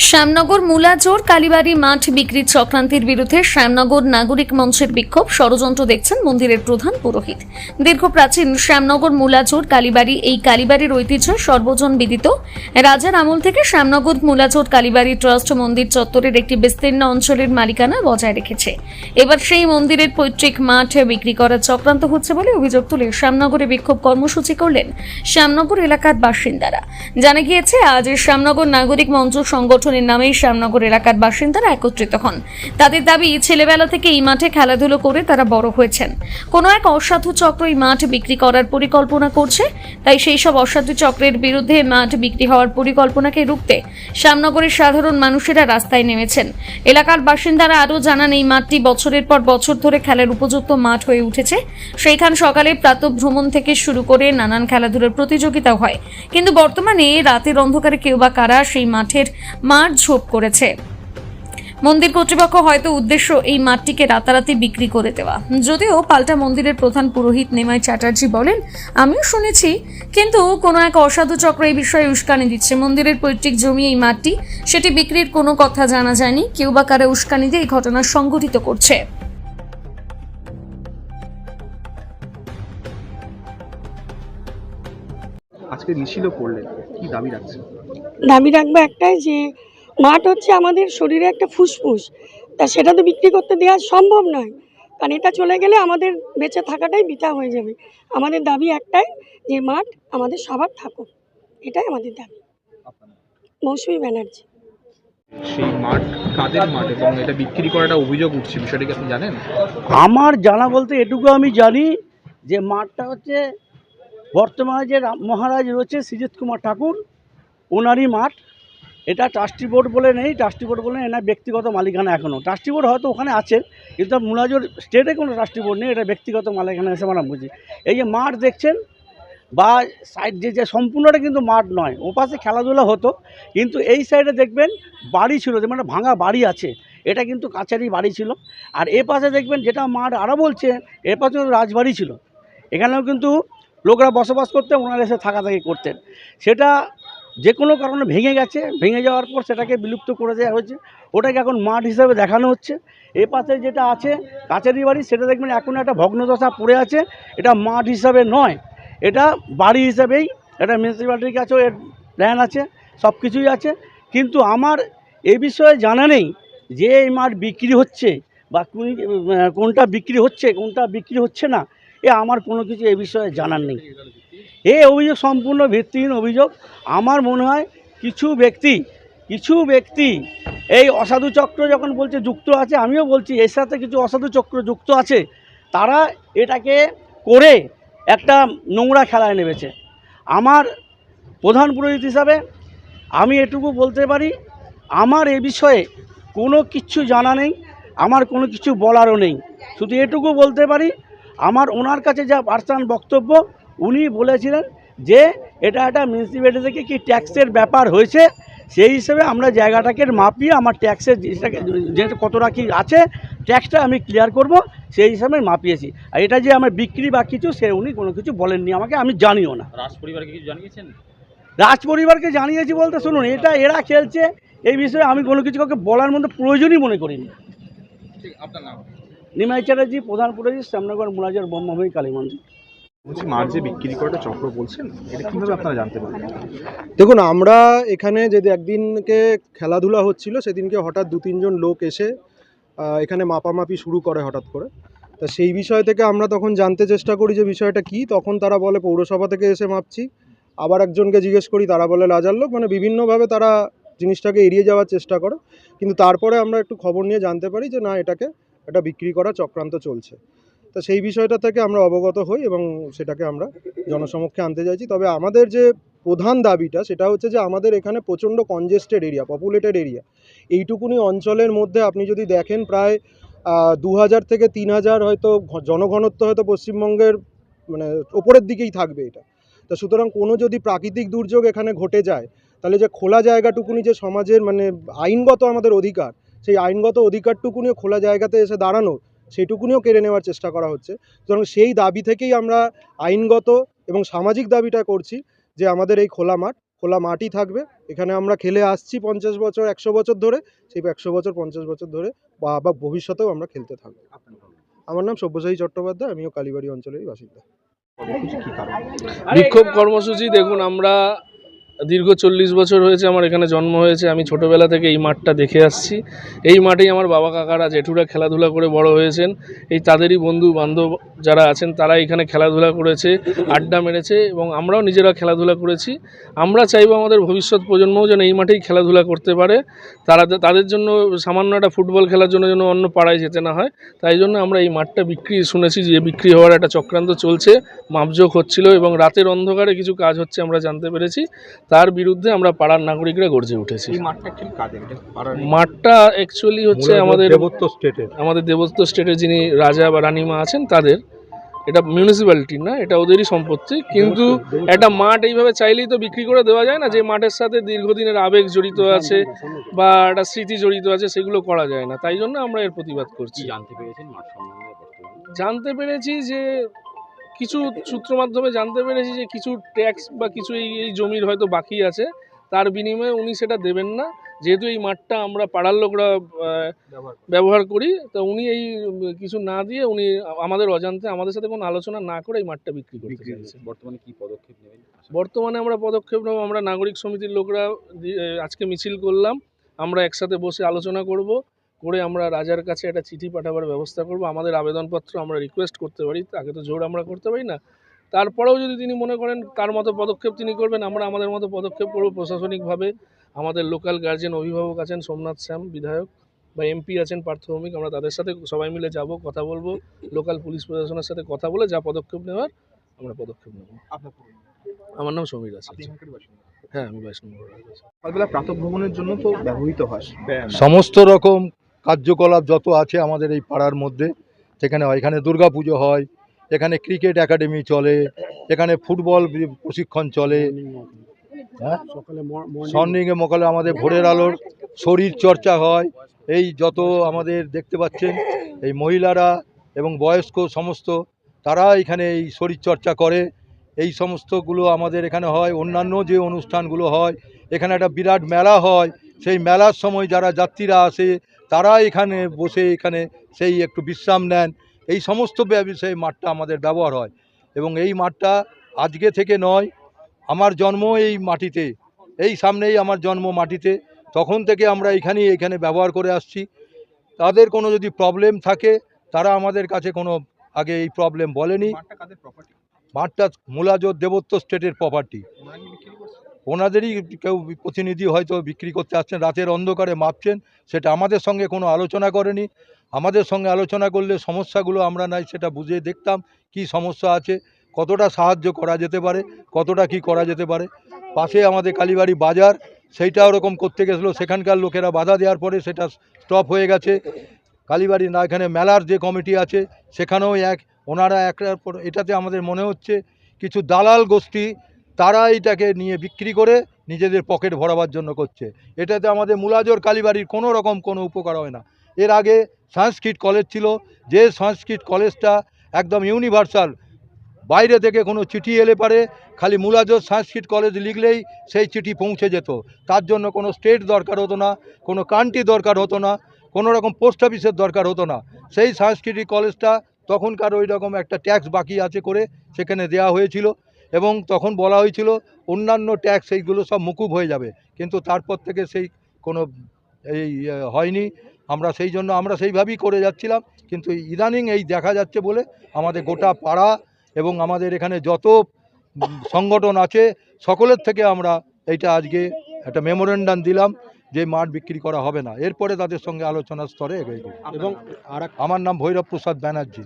শ্যামনগর মুলাজোর কালীবাড়ি মাঠ বিক্রির চক্রান্তের বিরুদ্ধে শ্যামনগর নাগরিক মঞ্চের বিক্ষোভ ষড়যন্ত্র দেখছেন মন্দিরের প্রধান পুরোহিত। দীর্ঘ প্রাচীন শ্যামনগর মুলাজোর কালীবাড়ি, এই কালীবাড়ির ঐতিহ্য সর্বজন বিদিত। রাজার আমল থেকে শ্যামনগর মুলাজোর কালীবাড়ি ট্রাস্ট মন্দির চত্বরের একটি বিস্তীর্ণ অঞ্চলের মালিকানা বজায় রেখেছে। এবার সেই মন্দিরের পৈতৃক মাঠ বিক্রি করার চক্রান্ত হচ্ছে বলে অভিযোগ তুলে শ্যামনগরে বিক্ষোভ কর্মসূচি করলেন শ্যামনগর এলাকার বাসিন্দারা। জানা গিয়েছে, আজ শ্যামনগর নাগরিক মঞ্চ সংগঠনের নামে শ্যামনগর এলাকার বাসিন্দারা একত্রিত হন। তাদের দাবি, ছেলেবেলা থেকে এই মাঠে খেলাধুলো করে তারা বড় হয়েছেন। কোনো এক অসাধু চক্র এই মাঠ বিক্রি করার পরিকল্পনা করছে, তাই সেই সব অসাধু চক্রের বিরুদ্ধে মাঠ বিক্রি হওয়ার পরিকল্পনাকে রুখতে শ্যামনগরের সাধারণ মানুষেরা রাস্তায় নেমেছেন। এলাকার বাসিন্দারা আরও জানান, এই মাঠটি বছরের পর বছর ধরে খেলার উপযুক্ত মাঠ হয়ে উঠেছে। সেইখান সকালে প্রাতঃভ্রমণ থেকে শুরু করে নানান খেলাধুলার প্রতিযোগিতাও হয়, কিন্তু বর্তমানে রাতের অন্ধকারে কেউ বা কারা সেই মাঠের মাঠ ঝোপ করেছে। মন্দির কর্তৃপক্ষ হয়তো উদ্দেশ্য এই মাঠটিকে রাতারাতি বিক্রি করে দেওয়া। যদিও পাল্টা মন্দিরের প্রধান পুরোহিত নিমাই চ্যাটার্জি বলেন, আমিও শুনেছি, কিন্তু কোনো এক অসাধু চক্র এই বিষয়ে উস্কানি দিচ্ছে। মন্দিরের পৈতৃক জমি এই মাঠটি, সেটি বিক্রির কোনো কথা জানা যায়নি। কেউ বা কারা উস্কানি দিয়ে এই ঘটনা সংঘটিত করছে। আজকে মিছিল করলেন, কি দাবি রাখছেন? দাবি রাখবো একটাই, যে মাঠ হচ্ছে আমাদের শরীরে একটা ফুসফুস, তা সেটা তো বিক্রি করতে দেওয়া সম্ভব নয়, কারণ এটা চলে গেলে আমাদের বেঁচে থাকাটাই বৃথা হয়ে যাবে। আমাদের দাবি একটাই, যে মাঠ আমাদের সবার থাকুক, এটাই আমাদের দাবি। মৌসুমী ব্যানার্জি। সেই মাঠ কাদের মাঠ এবং এটা বিক্রি করাটা অভিযোগ উঠছে, বিষয়টা কি আপনি জানেন? আমার জানা বলতে এটুকু আমি জানি যে মাঠটা হচ্ছে বর্তমানে যে মহারাজ রয়েছে শ্রীজিৎ কুমার ঠাকুর, ওনারই মাঠ। এটা ট্রাস্টি বোর্ড বলে নেই, ট্রাস্টি বোর্ড বলে এনার ব্যক্তিগত মালিকানা। এখনও ট্রাস্টি বোর্ড হয়তো ওখানে আছে, কিন্তু মুলাজোর স্টেটে কোনো ট্রাস্টি বোর্ড নেই, এটা ব্যক্তিগত মালিকানা হিসেবে আমরা বুঝি। এই যে মাঠ দেখছেন বা সাইড যে সম্পূর্ণটা কিন্তু মাঠ নয়, ওপাশে খেলাধুলা হতো, কিন্তু এই সাইডে দেখবেন বাড়ি ছিল, যে মানে ভাঙা বাড়ি আছে, এটা কিন্তু কাছারি বাড়ি ছিল। আর এ পাশে দেখবেন যেটা মাঠ আরও বলছে, এ পাশে রাজবাড়ি ছিল, এখানেও কিন্তু লোকরা বসবাস করতেন, ওনারা এসে থাকাথাকি করতেন। সেটা যে কোনো কারণে ভেঙে গেছে, ভেঙে যাওয়ার পর সেটাকে বিলুপ্ত করে দেওয়া হয়েছে, ওটাকে এখন মাঠ হিসাবে দেখানো হচ্ছে। এ পাশে যেটা আছে কাছারি বাড়ি, সেটা দেখবেন এখন একটা ভগ্নদশা পড়ে আছে, এটা মাঠ হিসাবে নয়, এটা বাড়ি হিসাবেই, এটা মিউনিসিপ্যালিটির কাছেও এর প্ল্যান আছে, সব কিছুই আছে। কিন্তু আমার এ বিষয়ে জানা নেই যে এই মাঠ বিক্রি হচ্ছে বা কোনটা বিক্রি হচ্ছে কোনটা বিক্রি হচ্ছে না, আমার কোনো কিছু এ বিষয়ে জানার নেই। এই অভিযোগ সম্পূর্ণ ভিত্তিহীন অভিযোগ। আমার মনে হয় কিছু ব্যক্তি এই অসাধু চক্র যখন বলছে যুক্ত আছে, আমিও বলছি এর সাথে কিছু অসাধু চক্র যুক্ত আছে, তারা এটাকে করে একটা নোংরা খেলায় নেমেছে। আমার প্রধান পুরোহিত হিসাবে আমি এটুকু বলতে পারি, আমার এ বিষয়ে কোনো কিছু জানা নেই, আমার কোনো কিছু বলারও নেই। শুধু এটুকু বলতে পারি, আমার ওনার কাছে যা পার্সোনাল বক্তব্য, উনি বলেছিলেন যে এটা একটা মিউনিসিপ্যালিটি থেকে কি ট্যাক্সের ব্যাপার হয়েছে, সেই হিসেবে আমরা জায়গাটাকে মাপিয়ে আমার ট্যাক্সের যে কতটা কি আছে ট্যাক্সটা আমি ক্লিয়ার করব, সেই হিসাবে মাপিয়েছি। আর এটা যে আমার বিক্রি বা কিছু, সে উনি কোনো কিছু বলেননি আমাকে, আমি জানিও না। রাজপরিবারকে কিছু জানিয়েছেন? রাজপরিবারকে জানিয়েছি বলতে, শুনুন, এটা এরা খেলছে, এই বিষয়ে আমি কোনো কিছু কাউকে বলার মধ্যে প্রয়োজনই মনে করিনি। ঠিক, আপনার নাম? নিমাই চ্যাটার্জি, প্রধান পুরোহিত, শ্যামনগর মুলাজোর ব্রহ্মভূমি কালী মন্দির। বলছি, মাঠ যে বিক্রি করাটা চক্র বলছেন, এটা কীভাবে আপনারা জানতে পারলেন? দেখুন, আমরা এখানে যদি একদিনকে খেলাধুলা হচ্ছিল, সেদিনকে হঠাৎ 2-3 জন লোক এসে এখানে মাপামাপি শুরু করে হঠাৎ করে। তা সেই বিষয় থেকে আমরা তখন জানতে চেষ্টা করি যে বিষয়টা কি। তখন তারা বলে পৌরসভা থেকে এসে মাপছি। আবার একজনকে জিজ্ঞেস করি, তারা বলে রাজার লোক। মানে বিভিন্নভাবে তারা জিনিসটাকে এড়িয়ে যাওয়ার চেষ্টা করে। কিন্তু তারপরে আমরা একটু খবর নিয়ে জানতে পারি যে না, এটা বিক্রি করা চক্রান্ত চলছে। তা সেই বিষয়টা থেকে আমরা অবগত হই এবং সেটাকে আমরা জনসমক্ষে আনতে চাইছি। তবে আমাদের যে প্রধান দাবিটা, সেটা হচ্ছে যে আমাদের এখানে প্রচণ্ড কনজেস্টেড এরিয়া, পপুলেটেড এরিয়া। এইটুকুনি অঞ্চলের মধ্যে আপনি যদি দেখেন, প্রায় 2000 থেকে 3000 হয়তো জনঘনত্ব হয়তো পশ্চিমবঙ্গের মানে ওপরের দিকেই থাকবে এটা। তা সুতরাং কোনো যদি প্রাকৃতিক দুর্যোগ এখানে ঘটে যায়, তাহলে যে খোলা জায়গাটুকুনি যে সমাজের মানে আইনগত আমাদের অধিকার, সেই আইনগত অধিকারটুকুনিও খোলা জায়গাতে এসে দাঁড়ানোর, সেইটুকুনিও কেড়ে নেওয়ার চেষ্টা করা হচ্ছে। সুতরাং সেই দাবি থেকেই আমরা আইনগত এবং সামাজিক দাবিটা করছি যে আমাদের এই খোলা মাঠ খোলা মাঠই থাকবে। এখানে আমরা খেলে আসছি 50 বছর 100 বছর ধরে, সেই 100 বছর 50 বছর ধরে বা ভবিষ্যতেও আমরা খেলতে থাকবো। আমার নাম সব্যসাচী চট্টোপাধ্যায়, আমিও কালীবাড়ি অঞ্চলেরই বাসিন্দা। কর্মসূচি কি কারণ? বিক্ষোভ কর্মসূচি দেখুন, আমরা দীর্ঘ 40 বছর হয়েছে আমার এখানে জন্ম হয়েছে। আমি ছোটোবেলা থেকে এই মাঠটা দেখে আসছি। এই মাঠেই আমার বাবা কাকারা জেঠুরা খেলাধুলা করে বড় হয়েছেন। এই তাদেরই বন্ধু বান্ধব যারা আছেন তারা এখানে খেলাধুলা করেছে, আড্ডা মেরেছে এবং আমরাও নিজেরা খেলাধুলা করেছি। আমরা চাইবো আমাদের ভবিষ্যৎ প্রজন্মও যেন এই মাঠেই খেলাধুলা করতে পারে। তাদের জন্য সামান্য একটা ফুটবল খেলার জন্য যেন অন্য পাড়ায় যেতে না হয়, তাই জন্য আমরা এই মাঠটা শুনেছি যে বিক্রি হওয়ার একটা চক্রান্ত চলছে, মাপজোক হচ্ছিল এবং রাতের অন্ধকারে কিছু কাজ হচ্ছে আমরা জানতে পেরেছি। তার বিরুদ্ধে আমরা পাড়ার নাগরিকরা গর্জে উঠেছি। এই মাঠটা অ্যাকচুয়ালি কাদের? এটা পাড়ার? মাঠটা অ্যাকচুয়ালি হচ্ছে আমাদের দেবত্ব স্টেটের যিনি রাজা বা রানীমা আছেন তাদের। এটা মিউনিসিপ্যালিটির না, এটা ওদেরই সম্পত্তি। কিন্তু একটা মাঠ এইভাবে চাইলেই তো বিক্রি করে দেওয়া যায় না। যে মাঠের সাথে দীর্ঘদিনের আবেগ জড়িত আছে বা একটা স্মৃতি জড়িত আছে, সেগুলো করা যায় না। তাই জন্য আমরা এর প্রতিবাদ করছি। জানতে পেরেছেন মাঠ সম্বন্ধে বর্তমানে? জানতে পেরেছি যে কিছু সূত্র মাধ্যমে জানতে পেরেছি যে কিছু ট্যাক্স বা কিছু এই জমির হয়তো বাকি আছে, তার বিনিময়ে উনি সেটা দেবেন না। যেহেতু এই মাঠটা আমরা পাড়ার লোকরা ব্যবহার করি, তো উনি এই কিছু না দিয়ে উনি আমাদের অজান্তে আমাদের সাথে কোনো আলোচনা না করে এই মাঠটা বিক্রি করতে চাইছেন। বর্তমানে কি পদক্ষেপ নেবেন? বর্তমানে আমরা পদক্ষেপ নেব, আমরা নাগরিক সমিতির লোকরা আজকে মিছিল করলাম। আমরা একসাথে বসে আলোচনা করে আমরা রাজার কাছে একটা চিঠি পাঠাবার ব্যবস্থা করব। আমাদের আবেদনপত্র আমরা রিকোয়েস্ট করতে পারি, তাকে তো জোর আমরা করতে পারি না। তারপরেও যদি তিনি মনে করেন তার মতো পদক্ষেপ তিনি করবেন, আমরা আমাদের মতো পদক্ষেপ করব প্রশাসনিকভাবে। আমাদের লোকাল গার্জেন অভিভাবক আছেন, সোমনাথ শ্যাম বিধায়ক বা এমপি আছেন পার্থ ভৌমিক, আমরা তাদের সাথে সবাই মিলে যাব, কথা বলবো। লোকাল পুলিশ প্রশাসনের সাথে কথা বলে যা পদক্ষেপ নেওয়ার আমরা পদক্ষেপ নেব। আমার নাম সমীর আছে। হ্যাঁ, আমি বৈষ্ণব। সকালবেলা প্রাতঃভ্রমণের জন্য তো ব্যবহৃত হয় সমস্ত রকম কার্যকলাপ যত আছে আমাদের এই পাড়ার মধ্যে, সেখানে হয়। এখানে দুর্গা পুজো হয়, এখানে ক্রিকেট একাডেমি চলে, এখানে ফুটবল প্রশিক্ষণ চলে, হ্যাঁ মর্নিংয়ে মোকালে আমাদের ভোরের আলোর শরীর চর্চা হয়। এই যত আমাদের দেখতে পাচ্ছেন এই মহিলারা এবং বয়স্ক সমস্ত তারা এখানে এই শরীর চর্চা করে। এই সমস্তগুলো আমাদের এখানে হয়। অন্যান্য যে অনুষ্ঠানগুলো হয়, এখানে একটা বিরাট মেলা হয়। সেই মেলার সময় যারা যাত্রীরা আসে তারা এখানে বসে এখানে সেই একটু বিশ্রাম নেন। এই সমস্ত বিষয়ে মাঠটা আমাদের ব্যবহার হয়। এবং এই মাঠটা আজকে থেকে নয়, আমার জন্ম এই মাটিতে, এই সামনেই আমার জন্ম মাটিতে, তখন থেকে আমরা এখানে ব্যবহার করে আসছি। তাদের কোনো যদি প্রবলেম থাকে তারা আমাদের কাছে কোনো আগে এই প্রবলেম বলেনি। মাঠটা মূলাজোর দেবত্ব স্টেটের প্রপার্টি। ওনাদেরই কেউ প্রতিনিধি হয়তো বিক্রি করতে আসছেন, রাতের অন্ধকারে মাপছেন, সেটা আমাদের সঙ্গে কোনো আলোচনা করেনি। আমাদের সঙ্গে আলোচনা করলে সমস্যাগুলো আমরা নাই সেটা বুঝে দেখতাম কি সমস্যা আছে, কতটা সাহায্য করা যেতে পারে, কতটা কি করা যেতে পারে। পাশে আমাদের কালীবাড়ি বাজার, সেইটা ওরকম করতে গেছিলো, সেখানকার লোকেরা বাধা দেওয়ার পরে সেটা স্টপ হয়ে গেছে। কালীবাড়ি না, এখানে মেলার যে কমিটি আছে সেখানেও ওনারা একটার পর এটাতে আমাদের মনে হচ্ছে কিছু দালাল গোষ্ঠী তারা এটাকে নিয়ে বিক্রি করে নিজেদের পকেট ভরাবার জন্য করছে। এটাতে আমাদের মূলাজোর কালীবাড়ির কোনো রকম কোনো উপকার হয় না। এর আগে সংস্কৃত কলেজ ছিল, যে সংস্কৃত কলেজটা একদম ইউনিভার্সাল, বাইরে থেকে কোনো চিঠি এলে পারে খালি মূলাজোর সংস্কৃত কলেজ লিখলেই সেই চিঠি পৌঁছে যেত। তার জন্য কোনো স্টেট দরকার হতো না, কোনো কান্ট্রি দরকার হতো না, কোনো রকম পোস্ট অফিসের দরকার হতো না। সেই সাংস্কৃতিক কলেজটা তখনকার ওই রকম একটা ট্যাক্স বাকি আছে করে সেখানে দেওয়া হয়েছিল এবং তখন বলা হয়েছিল অন্যান্য ট্যাক্স এইগুলো সব মুকুব হয়ে যাবে, কিন্তু তারপর থেকে সেই কোনো হয়নি। আমরা সেই জন্য আমরা সেইভাবেই করে যাচ্ছিলাম, কিন্তু ইদানিং এই দেখা যাচ্ছে বলে আমাদের গোটা পাড়া এবং আমাদের এখানে যত সংগঠন আছে সকলের থেকে আমরা এইটা আজকে একটা মেমোরেন্ডাম দিলাম যে মাঠ বিক্রি করা হবে না। এরপরে তাদের সঙ্গে আলোচনার স্তরে এগিয়ে। এবং আমার নাম ভৈরব প্রসাদ ব্যানার্জি।